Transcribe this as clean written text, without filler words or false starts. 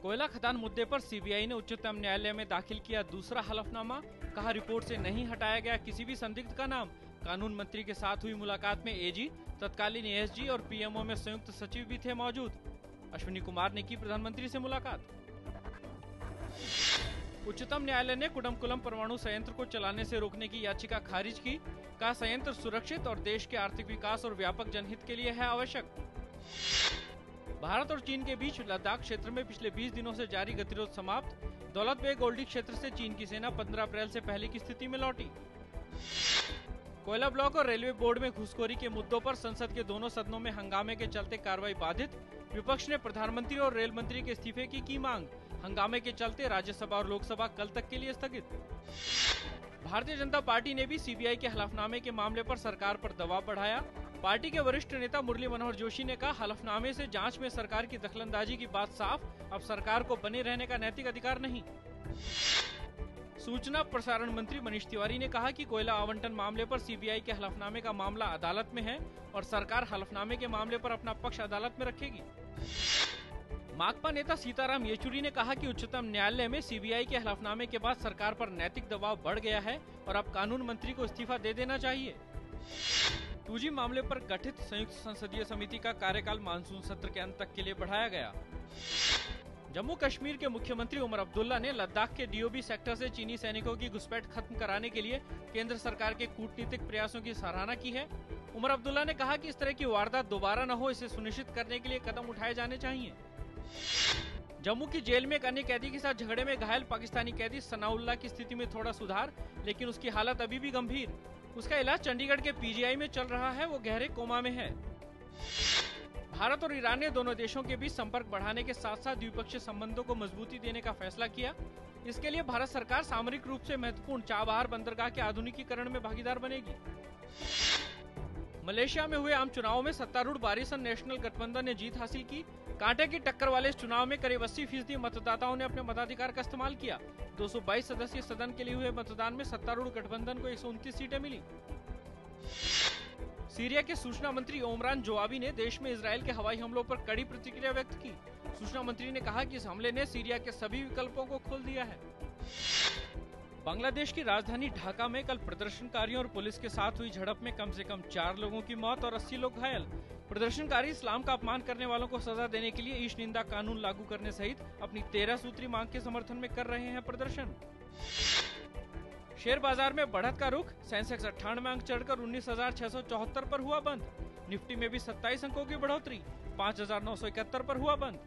कोयला खदान मुद्दे पर सीबीआई ने उच्चतम न्यायालय में दाखिल किया दूसरा हलफनामा। कहा रिपोर्ट से नहीं हटाया गया किसी भी संदिग्ध का नाम। कानून मंत्री के साथ हुई मुलाकात में एजी, तत्कालीन एएसजी और पीएमओ में संयुक्त सचिव भी थे मौजूद। अश्विनी कुमार ने की प्रधानमंत्री से मुलाकात। उच्चतम न्यायालय ने कुडमकुलम परमाणु संयंत्र को चलाने से रोकने की याचिका खारिज की। कहा संयंत्र सुरक्षित और देश के आर्थिक विकास और व्यापक जनहित के लिए है आवश्यक। भारत और चीन के बीच लद्दाख क्षेत्र में पिछले 20 दिनों से जारी गतिरोध समाप्त। दौलत बेग ओल्डी क्षेत्र से चीन की सेना 15 अप्रैल से पहले की स्थिति में लौटी। कोयला ब्लॉक और रेलवे बोर्ड में घुसखोरी के मुद्दों पर संसद के दोनों सदनों में हंगामे के चलते कार्रवाई बाधित। विपक्ष ने प्रधानमंत्री और रेल मंत्री के इस्तीफे की मांग। हंगामे के चलते राज्यसभा और लोकसभा कल तक के लिए स्थगित। भारतीय जनता पार्टी ने भी सीबीआई के हलफनामे के मामले पर सरकार पर दबाव बढ़ाया। पार्टी के वरिष्ठ नेता मुरली मनोहर जोशी ने कहा हलफनामे से जांच में सरकार की दखलंदाजी की बात साफ, अब सरकार को बने रहने का नैतिक अधिकार नहीं। सूचना प्रसारण मंत्री मनीष तिवारी ने कहा कि कोयला आवंटन मामले पर सीबीआई के हलफनामे का मामला अदालत में है और सरकार हलफनामे के मामले पर अपना पक्ष अदालत में रखेगी। माकपा नेता सीताराम येचुरी ने कहा कि उच्चतम न्यायालय में सीबीआई के हलफनामे के बाद सरकार पर नैतिक दबाव बढ़ गया है और अब कानून मंत्री को इस्तीफा दे देना चाहिए। 2G मामले पर गठित संयुक्त संसदीय समिति का कार्यकाल मानसून सत्र के अंत तक के लिए बढ़ाया गया। जम्मू कश्मीर के मुख्यमंत्री उमर अब्दुल्ला ने लद्दाख के डीओबी सेक्टर से चीनी सैनिकों की घुसपैठ खत्म कराने के लिए केंद्र सरकार के कूटनीतिक प्रयासों की सराहना की है। उमर अब्दुल्ला ने कहा कि इस तरह की वारदात दोबारा न हो, इसे सुनिश्चित करने के लिए कदम उठाए जाने चाहिए। जम्मू की जेल में एक अन्य कैदी के साथ झगड़े में घायल पाकिस्तानी कैदी सनाउल्लाह की स्थिति में थोड़ा सुधार, लेकिन उसकी हालत अभी भी गंभीर। उसका इलाज चंडीगढ़ के पीजीआई में चल रहा है, वो गहरे कोमा में है। भारत और ईरान ने दोनों देशों के बीच संपर्क बढ़ाने के साथ साथ द्विपक्षीय संबंधों को मजबूती देने का फैसला किया। इसके लिए भारत सरकार सामरिक रूप से महत्वपूर्ण चाबहार बंदरगाह के आधुनिकीकरण में भागीदार बनेगी। मलेशिया में हुए आम चुनाव में सत्तारूढ़ बारिसन नेशनल गठबंधन ने जीत हासिल की। कांटे की टक्कर वाले इस चुनाव में करीब 80% मतदाताओं ने अपने मताधिकार का इस्तेमाल किया। 222 सदस्यीय सदन के लिए हुए मतदान में सत्तारूढ़ गठबंधन को 129 सीटें मिली। सीरिया के सूचना मंत्री ओमरान जोआबी ने देश में इजरायल के हवाई हमलों पर कड़ी प्रतिक्रिया व्यक्त की। सूचना मंत्री ने कहा कि इस हमले ने सीरिया के सभी विकल्पों को खोल दिया है। बांग्लादेश की राजधानी ढाका में कल प्रदर्शनकारियों और पुलिस के साथ हुई झड़प में कम से कम 4 लोगों की मौत और 80 लोग घायल। प्रदर्शनकारी इस्लाम का अपमान करने वालों को सजा देने के लिए ईश निंदा कानून लागू करने सहित अपनी 13 सूत्री मांग के समर्थन में कर रहे हैं प्रदर्शन। शेयर बाजार में बढ़त का रुख, सेंसेक्स 98 अंक चढ़कर 19,674 पर हुआ बंद। निफ्टी में भी 27 अंकों की बढ़ोतरी, 5,971 पर हुआ बंद।